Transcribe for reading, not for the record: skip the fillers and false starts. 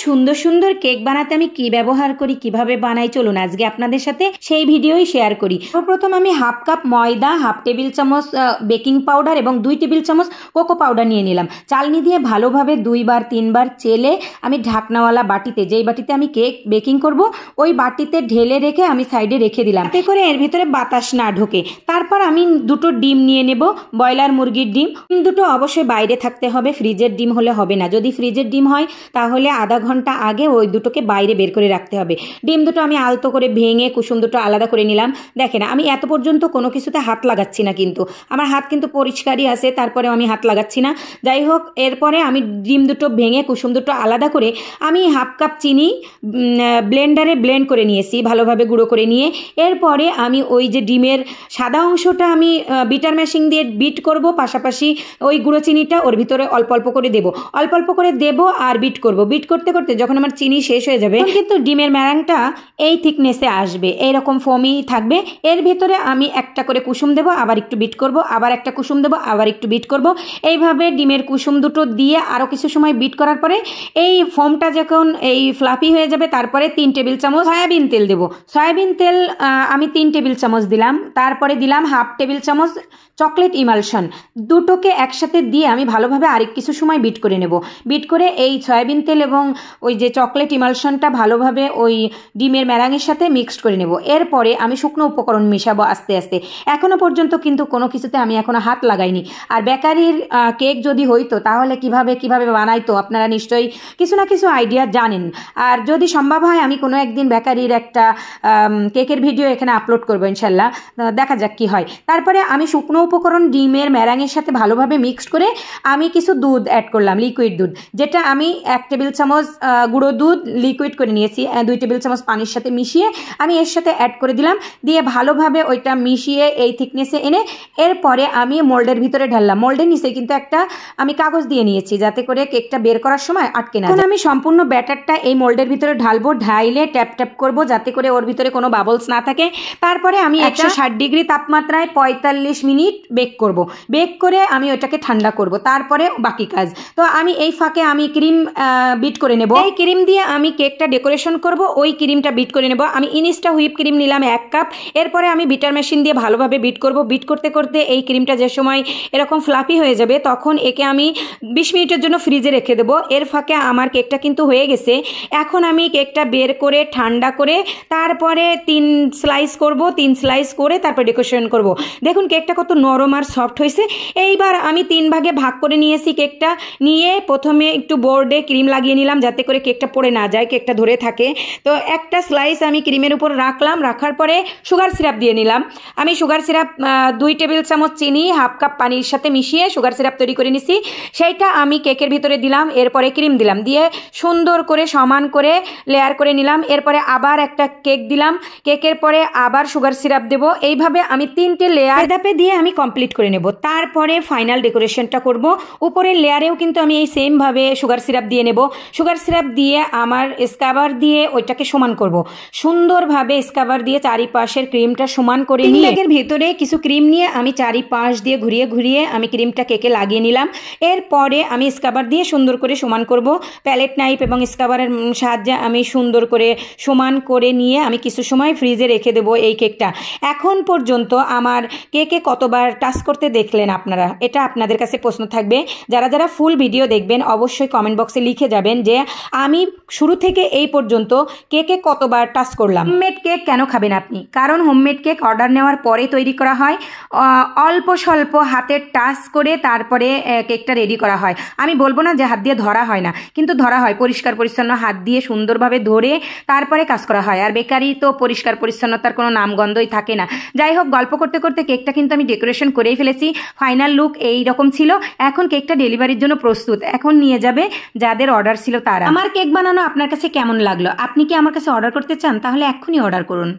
সুন্দর সুন্দর কেক বানাতে আমি কি ব্যবহার করি, কিভাবে বানাই, চলুন আজকে আপনাদের সাথে সেই ভিডিওই শেয়ার করি। প্রথম আমি হাফ কাপ ময়দা, হাফ টেবিল চামচ বেকিং পাউডার এবং 2 টেবিল চামচ কোকো পাউডার নিয়ে নিলাম। চালনি দিয়ে ভালোভাবে 2-3 বার চেলে আমি ঢাকনাওয়ালা বাটিতে, যেই বাটিতে আমি কেক বেকিং করব ওই বাটিতে ঢেলে রেখে আমি সাইডে রেখে দিলাম, যাতে করে এর ভিতরে বাতাস না ঢোকে। তারপর আমি 2টো ডিম নিয়ে নেব, ব্রয়লার মুরগির ডিম। দুটো অবশ্যই বাইরে থাকতে হবে, ফ্রিজের ডিম হলে হবে না। যদি ফ্রিজের ডিম হয় তাহলে আধা ঘন্টা আগে ওই দুটোকে বাইরে বের করে রাখতে হবে। ডিম দুটো আমি আলতো করে ভেঙে কুসুম দুটো আলাদা করে নিলাম। দেখেন আমি এত পর্যন্ত কোনো কিছুতে হাত লাগাচ্ছি না, কিন্তু আমার হাত কিন্তু পরিষ্কারই আছে, তারপরেও আমি হাত লাগাচ্ছি না। যাই হোক, এরপরে আমি ডিম দুটো ভেঙে কুসুম দুটো আলাদা করে আমি হাফ কাপ চিনি ব্লেন্ডারে ব্লেন্ড করে নিয়েছি, ভালোভাবে গুঁড়ো করে নিয়ে এরপরে আমি ওই যে ডিমের সাদা অংশটা আমি বিটার মেশিন দিয়ে বিট করব, পাশাপাশি ওই গুঁড়ো চিনিটা ওর ভিতরে অল্প অল্প করে দেবো, অল্প অল্প করে দেবো আর বিট করব। বিট করতে করতে যখন আমার চিনি শেষ হয়ে যাবে কিন্তু ডিমের ম্যারাংটা এই থিকনেসে আসবে, এইরকম ফোমি থাকবে। এর ভিতরে আমি একটা করে কুসুম দেবো, আবার একটু বিট করব, আবার একটা কুসুম দেবো, আবার একটু বিট করব। এইভাবে ডিমের কুসুম দুটো দিয়ে আরও কিছু সময় বিট করার পরে এই ফোমটা যখন এই ফ্লাফি হয়ে যাবে তারপরে 3 টেবিল চামচ সয়াবিন তেল দেবো। সয়াবিন তেল আমি 3 টেবিল চামচ দিলাম। তারপরে দিলাম হাফ টেবিল চামচ চকলেট ইমালশন। দুটোকে একসাথে দিয়ে আমি ভালোভাবে আরেক কিছু সময় বিট করে নেব। বিট করে এই সয়াবিন তেল এবং ওই যে চকলেট ইমালশনটা ভালোভাবে ওই ডিমের ম্যারাঙের সাথে মিক্সড করে নেব। এরপরে আমি শুকনো উপকরণ মেশাবো আস্তে আস্তে। এখনো পর্যন্ত কিন্তু কোনো কিছুতে আমি এখনো হাত লাগাইনি। আর বেকারির কেক যদি হইতো তাহলে কিভাবে বানাইতো আপনারা নিশ্চয়ই কিছু না কিছু আইডিয়া জানেন। আর যদি সম্ভব হয় আমি কোনো একদিন বেকারির একটা কেকের ভিডিও এখানে আপলোড করবো ইনশাল্লাহ, দেখা যাক কি হয়। তারপরে আমি শুকনো উপকরণ ডিমের ম্যারাঙের সাথে ভালোভাবে মিক্সড করে আমি কিছু দুধ অ্যাড করলাম, লিকুইড দুধ, যেটা আমি 1 টেবিল চামচ গুঁড়ো দুধ লিকুইড করে নিয়েছি, 2 টেবিল চামচ পানির সাথে মিশিয়ে আমি এর সাথে অ্যাড করে দিলাম। দিয়ে ভালোভাবে ওইটা মিশিয়ে এই থিকনেসে এনে এরপরে আমি মোল্ডের ভিতরে ঢাললাম। মোল্ডের নিচে কিন্তু একটা আমি কাগজ দিয়ে নিয়েছি যাতে করে কেকটা বের করার সময় আটকে না যায়। আমি সম্পূর্ণ ব্যাটারটা এই মোল্ডের ভিতরে ঢালবো, ঢাইলে ট্যাপ ট্যাপ করবো যাতে করে ওর ভিতরে কোনো বাবলস না থাকে। তারপরে আমি 160 ডিগ্রি তাপমাত্রায় 45 মিনিট বেক করব। বেক করে আমি ওইটাকে ঠান্ডা করব, তারপরে বাকি কাজ। তো আমি এই ফাঁকে আমি ক্রিম বিট করে নেব। এই ক্রিম দিয়ে আমি কেকটা ডেকোরেশন করব, ওই ক্রিমটা বিট করে নেব। আমি ইনস্টা হুইপ ক্রিম নিলাম 1 কাপ। এরপরে আমি বিটার মেশিন দিয়ে ভালোভাবে বিট করব। বিট করতে করতে এই ক্রিমটা যে সময় এরকম ফ্লাফি হয়ে যাবে তখন একে আমি 20 মিনিটের জন্য ফ্রিজে রেখে দেবো। এর ফাঁকে আমার কেকটা কিন্তু হয়ে গেছে। এখন আমি কেকটা বের করে ঠান্ডা করে তারপরে 3 স্লাইস করব। 3 স্লাইস করে তারপর ডেকোরেশন করব। দেখুন কেকটা কত নরম আর সফট হয়েছে। এইবার আমি 3 ভাগে ভাগ করে নিয়েছি কেকটা। নিয়ে প্রথমে একটু বোর্ডে ক্রিম লাগিয়ে নিলাম যাতে করে কেকটা পড়ে না যায়, কেকটা ধরে থাকে। তো একটা স্লাইস আমি ক্রিমের উপর রাখলাম, রাখার পরে সুগার সিরাপ দিয়ে নিলাম। আমি সুগার সিরাপ 2 টেবিল চামচ চিনি হাফ কাপ পানির সাথে মিশিয়ে সুগার সিরাপ তৈরি করে নিছি, সেইটা আমি কেকের ভিতরে দিলাম। এরপরে ক্রিম দিলাম, দিয়ে সুন্দর করে সমান করে লেয়ার করে নিলাম। এরপরে আবার একটা কেক দিলাম, কেকের পরে আবার সুগার সিরাপ দেবো। এইভাবে আমি 3টে লেয়ার ধাপে দিয়ে আমি কমপ্লিট করে নেব। তারপরে ফাইনাল ডেকোরেশনটা করব। উপরের লেয়ারেও কিন্তু আমি এই সেম ভাবে সুগার সিরাপ দিয়ে নেব। সুগার সিরাপ দিয়ে আমার স্কাবার দিয়ে ওইটাকে সমান করব। সুন্দরভাবে স্কাবার দিয়ে চারিপাশের ক্রিমটা সমান করে নিয়ে কেকের ভেতরে কিছু ক্রিম নিয়ে আমি চারিপাশ দিয়ে ঘুরিয়ে ঘুরিয়ে আমি ক্রিমটা কেকে লাগিয়ে নিলাম। এরপরে আমি স্কাবার দিয়ে সুন্দর করে সমান করব। প্যালেট নাইফ এবং স্কাবারের সাহায্যে আমি সুন্দর করে সমান করে নিয়ে আমি কিছু সময় ফ্রিজে রেখে দেবো এই কেকটা। এখন পর্যন্ত আমার কেকে কতবার টাচ করতে দেখলেন আপনারা, এটা আপনাদের কাছে প্রশ্ন থাকবে। যারা যারা ফুল ভিডিও দেখবেন অবশ্যই কমেন্ট বক্সে লিখে যাবেন যে আমি শুরু থেকে এই পর্যন্ত কেকে কতবার টাচ করলাম। হোমমেড কেক কেন খাবেন আপনি? কারণ হোমমেড কেক অর্ডার নেওয়ার পরে তৈরি করা হয়, অল্প স্বল্প হাতের টাচ করে তারপরে কেকটা রেডি করা হয়। আমি বলবো না যে হাত দিয়ে ধরা হয় না, কিন্তু ধরা হয়। পরিষ্কার পরিচ্ছন্ন হাত দিয়ে সুন্দরভাবে ধরে তারপরে কাজ করা হয়। আর বেকারি তো পরিষ্কার পরিচ্ছন্নতার কোনো নামগন্ধই থাকে না। যাই হোক, গল্প করতে করতে কেকটা কিন্তু আমি ডেকোরেশন করেই ফেলেছি। ফাইনাল লুক এই রকম ছিল। এখন কেকটা ডেলিভারির জন্য প্রস্তুত, এখন নিয়ে যাবে যাদের অর্ডার ছিল তারা। আমার কেক বানানো আপনার কাছে কেমন লাগলো? আপনি কি আমার কাছে অর্ডার করতে চান? তাহলে এক্ষুনি অর্ডার করুন।